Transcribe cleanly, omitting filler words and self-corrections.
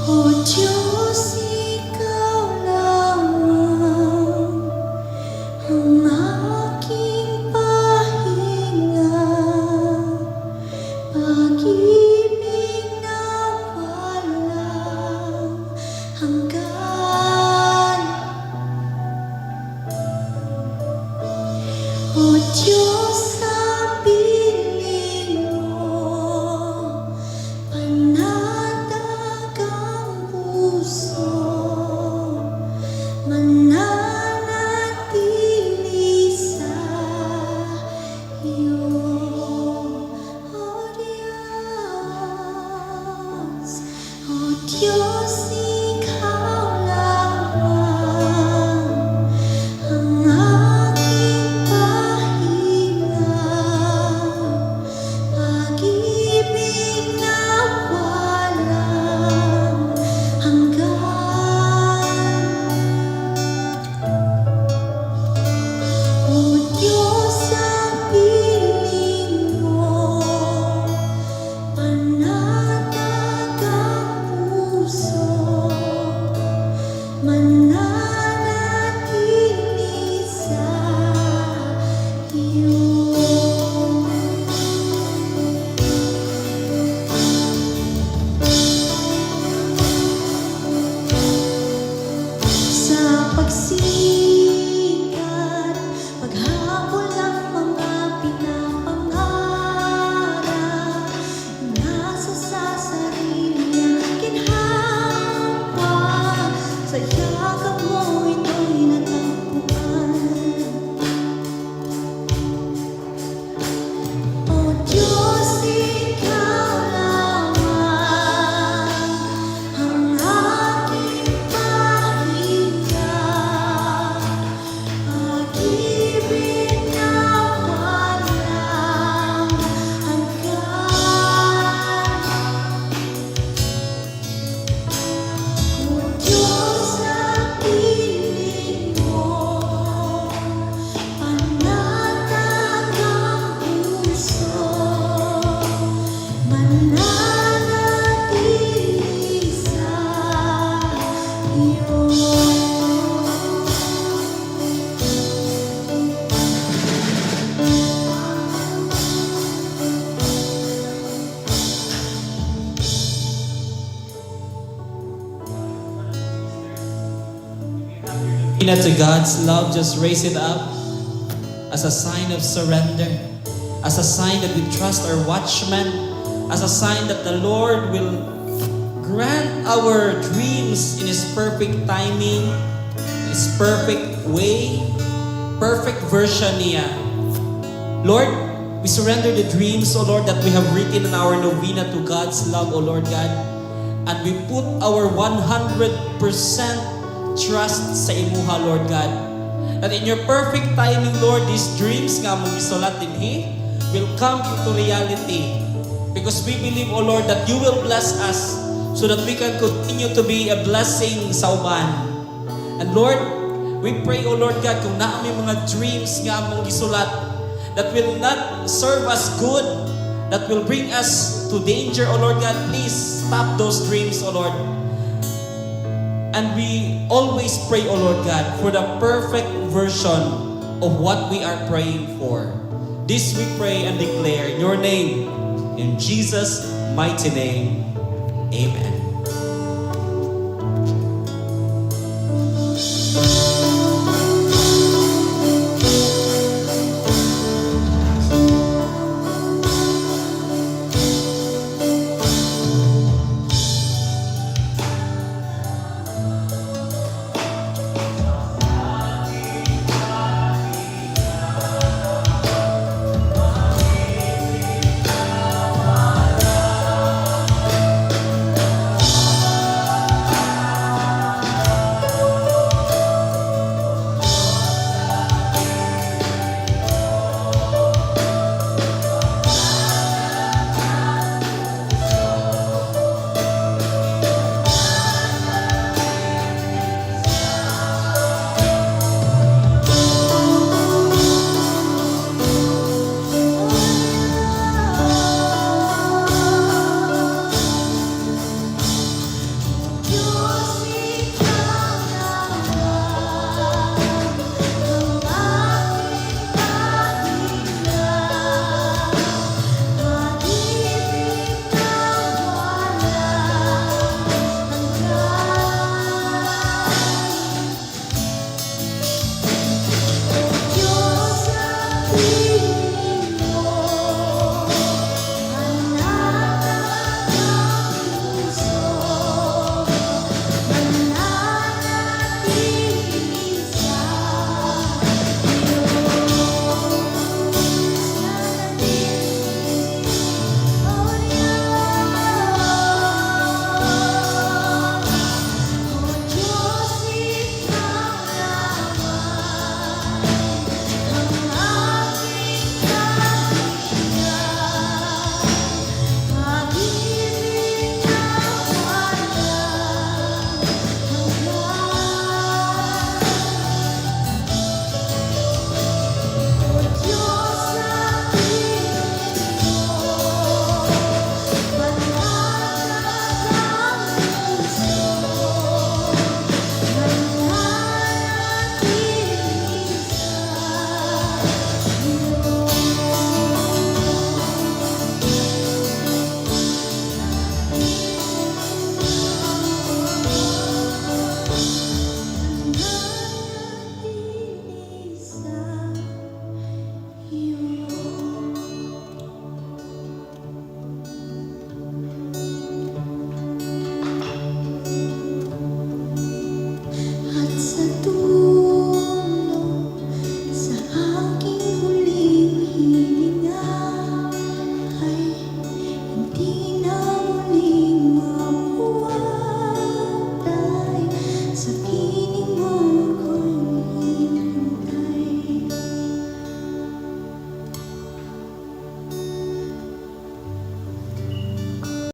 O Diyos, Ikaw lamang ang aking pahinga, pag-ibig na walang hanggan. O Diyos, sa piling mo, panatag ang puso, mananatili sa iyo. O Diyos, O Diyos, Ikaw lamang ang aking pahinga, pag-ibig na walang hanggan. O Diyos, sa piling mo, panatag ang puso, mananatili sa iyo. Sa pagsikat, paghabol ng mga pinapangarap, nasa sa sarili ang ginhawa, sa yakap mo ito'y natagpuan. O Diyos, Ikaw lamang ang aking pahinga, pag-ibig na walang hanggan. O Diyos, sa piling mo, panatag ang puso, mananatili sa iyo. To God's love, just raise it up as a sign of surrender, as a sign that we trust our watchman, as a sign that the Lord will grant our dreams in His perfect timing, His perfect way, perfect version niya. Lord, we surrender the dreams, O Lord, that we have written in our novena to God's love, O Lord God, and we put our 100% trust sa imuha, Lord God. That in your perfect timing, Lord, these dreams nga mong isulat dinhi will come into reality. Because we believe, O Lord, that you will bless us so that we can continue to be a blessing sa uban. And Lord, we pray, O Lord God, kung naa may mga dreams nga mong isulat that will not serve us good, that will bring us to danger, O Lord God, please stop those dreams, O Lord. And we always pray, O Lord God, for the perfect version of what we are praying for. This we pray and declare in your name, in Jesus' mighty name. Amen.